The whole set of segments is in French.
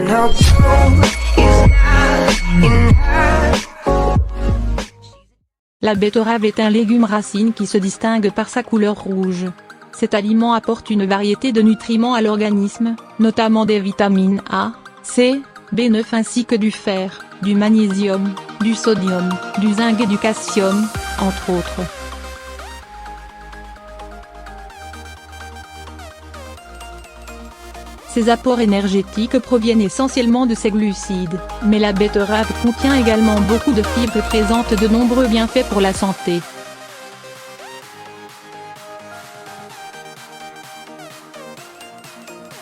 no blue is not in her. La betterave est un légume racine qui se distingue par sa couleur rouge. Cet aliment apporte une variété de nutriments à l'organisme, notamment des vitamines A, C, B9 ainsi que du fer, du magnésium, du sodium, du zinc et du calcium, entre autres. Ces apports énergétiques proviennent essentiellement de ses glucides, mais la betterave contient également beaucoup de fibres et présente de nombreux bienfaits pour la santé.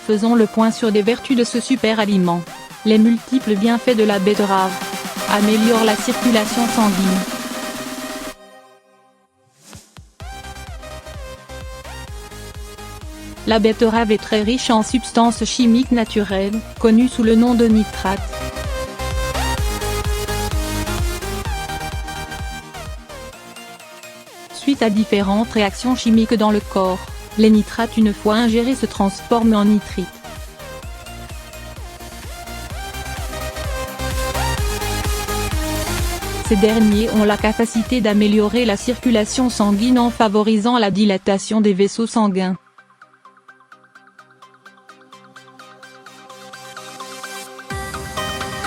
Faisons le point sur des vertus de ce super aliment. Les multiples bienfaits de la betterave. Améliore la circulation sanguine. La betterave est très riche en substances chimiques naturelles, connues sous le nom de nitrates. Suite à différentes réactions chimiques dans le corps, les nitrates une fois ingérés se transforment en nitrites. Ces derniers ont la capacité d'améliorer la circulation sanguine en favorisant la dilatation des vaisseaux sanguins.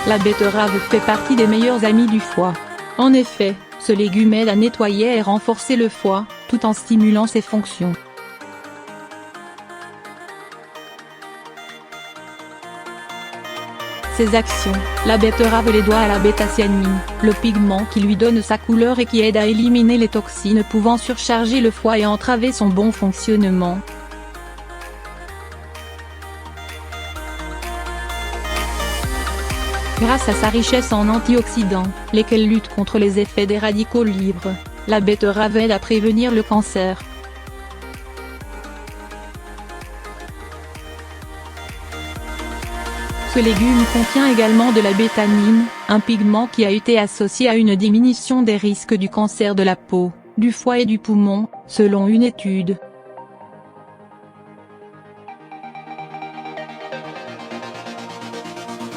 La betterave fait partie des meilleurs amis du foie. En effet, ce légume aide à nettoyer et renforcer le foie, tout en stimulant ses fonctions. Ses actions, la betterave les doit à la bêta-cyanine, le pigment qui lui donne sa couleur et qui aide à éliminer les toxines pouvant surcharger le foie et entraver son bon fonctionnement. Grâce à sa richesse en antioxydants, lesquels luttent contre les effets des radicaux libres, la betterave aide à prévenir le cancer. Ce légume contient également de la bétanine, un pigment qui a été associé à une diminution des risques du cancer de la peau, du foie et du poumon, selon une étude.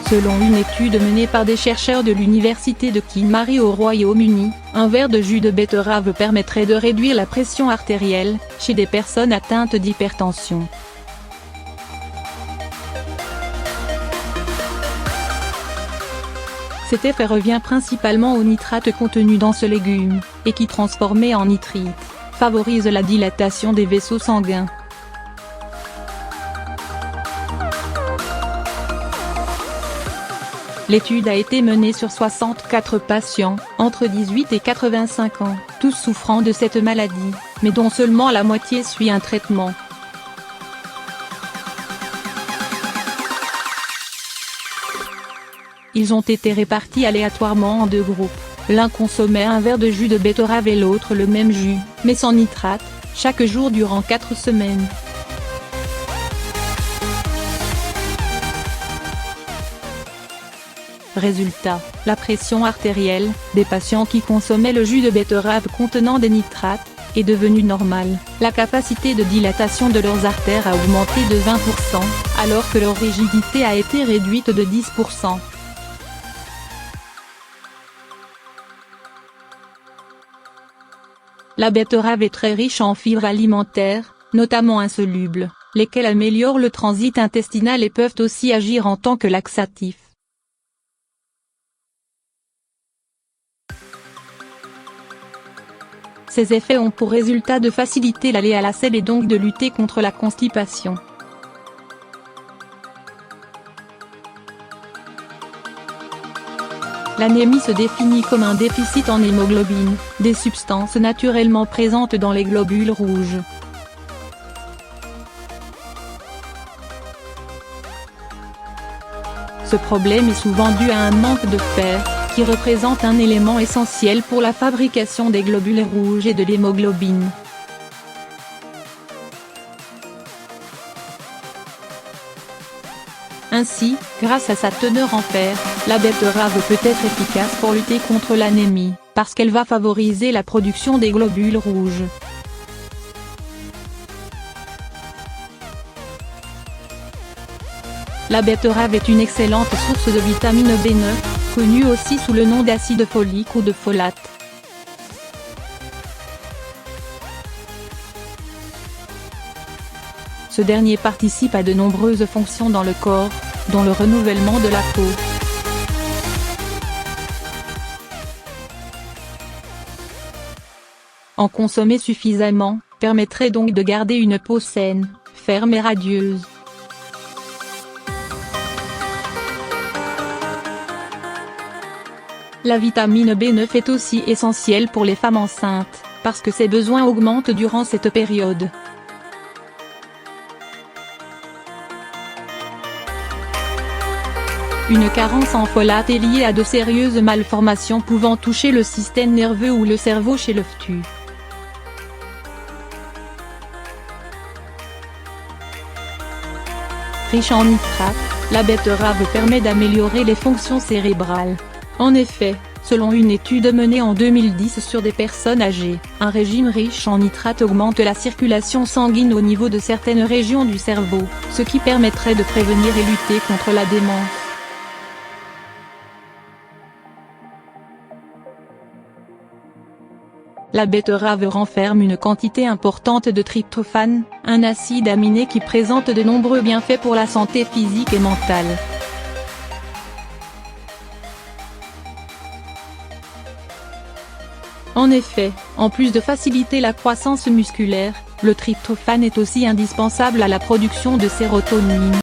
Selon une étude menée par des chercheurs de l'université de Kinmary au Royaume-Uni, un verre de jus de betterave permettrait de réduire la pression artérielle, chez des personnes atteintes d'hypertension. Cet effet revient principalement aux nitrates contenus dans ce légume, et qui transformés en nitrites, favorisent la dilatation des vaisseaux sanguins. L'étude a été menée sur 64 patients, entre 18 et 85 ans, tous souffrant de cette maladie, mais dont seulement la moitié suit un traitement. Ils ont été répartis aléatoirement en deux groupes, l'un consommait un verre de jus de betterave et l'autre le même jus, mais sans nitrate, chaque jour durant 4 semaines. Résultat, la pression artérielle, des patients qui consommaient le jus de betterave contenant des nitrates, est devenue normale. La capacité de dilatation de leurs artères a augmenté de 20%, alors que leur rigidité a été réduite de 10%. La betterave est très riche en fibres alimentaires, notamment insolubles, lesquelles améliorent le transit intestinal et peuvent aussi agir en tant que laxatif. Ces effets ont pour résultat de faciliter l'aller à la selle et donc de lutter contre la constipation. L'anémie se définit comme un déficit en hémoglobine, des substances naturellement présentes dans les globules rouges. Ce problème est souvent dû à un manque de fer, qui représente un élément essentiel pour la fabrication des globules rouges et de l'hémoglobine. Ainsi, grâce à sa teneur en fer, la betterave peut être efficace pour lutter contre l'anémie, parce qu'elle va favoriser la production des globules rouges. La betterave est une excellente source de vitamine B9, connue aussi sous le nom d'acide folique ou de folate. Ce dernier participe à de nombreuses fonctions dans le corps, dont le renouvellement de la peau. En consommer suffisamment, permettrait donc de garder une peau saine, ferme et radieuse. La vitamine B9 est aussi essentielle pour les femmes enceintes, parce que ses besoins augmentent durant cette période. Une carence en folate est liée à de sérieuses malformations pouvant toucher le système nerveux ou le cerveau chez le fœtus. Riche en nitrate, la betterave permet d'améliorer les fonctions cérébrales. En effet, selon une étude menée en 2010 sur des personnes âgées, un régime riche en nitrate augmente la circulation sanguine au niveau de certaines régions du cerveau, ce qui permettrait de prévenir et lutter contre la démence. La betterave renferme une quantité importante de tryptophane, un acide aminé qui présente de nombreux bienfaits pour la santé physique et mentale. En effet, en plus de faciliter la croissance musculaire, le tryptophane est aussi indispensable à la production de sérotonine.